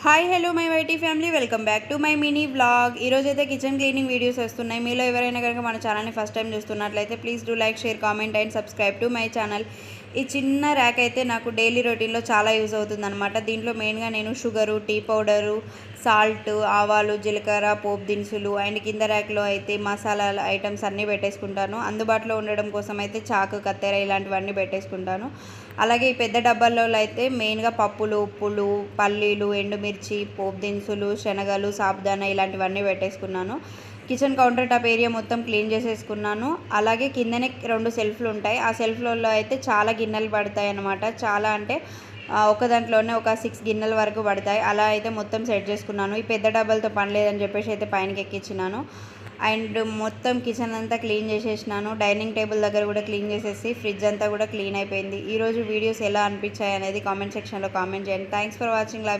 Hi hello my YT family, welcome back to my mini vlog. ఈరోజైతే kitchen cleaning videos వస్తున్నాయి. మీలో ఎవరైనా కనుక మన ఛానల్ని ఫస్ట్ టైం చూస్తున్నట్లయితే please do like, share, comment and subscribe to my channel. ఈ చిన్న ర్యాక్ అయితే నాకు డైలీ రొటీన్లో చాలా యూజ్ అవుతుందన్నమాట. దీంట్లో మెయిన్గా నేను షుగరు, టీ పౌడరు, సాల్ట్, ఆవాలు, జీలకర్ర, పోపు దినుసులు అండ్ కింద ర్యాక్లో అయితే మసాలా ఐటమ్స్ అన్నీ పెట్టేసుకుంటాను. అందుబాటులో ఉండడం కోసం అయితే చాకు, కత్తెర ఇలాంటివన్నీ పెట్టేసుకుంటాను. అలాగే ఈ పెద్ద డబ్బాల్లో అయితే మెయిన్గా పప్పులు, ఉప్పులు, పల్లీలు, ఎండుమిర్చి, పోపు దినుసులు, శనగలు, సాబుదానా ఇలాంటివన్నీ పెట్టేసుకున్నాను. కిచెన్ కౌంటర్ టాప్ ఏరియా మొత్తం క్లీన్ చేసేసుకున్నాను. అలాగే కిందనే 2 సెల్ఫ్లు ఉంటాయి. ఆ సెల్ఫ్లలో అయితే చాలా గిన్నెలు పడతాయి అన్నమాట. చాలా అంటే ఒక దాంట్లోనే ఒక 6 గిన్నెల వరకు పడతాయి. అలా అయితే మొత్తం సెట్ చేసుకున్నాను. ఈ పెద్ద డబ్బాలతో పని లేదని చెప్పేసి అయితే పైనకి ఎక్కించినాను. అండ్ మొత్తం కిచెన్ అంతా క్లీన్ చేసేసినాను. డైనింగ్ టేబుల్ దగ్గర కూడా క్లీన్ చేసేసి ఫ్రిడ్జ్ అంతా కూడా క్లీన్ అయిపోయింది. ఈరోజు వీడియోస్ ఎలా అనిపించాయి అనేది కామెంట్ సెక్షన్లో కామెంట్ చేయండి. Thanks for watching.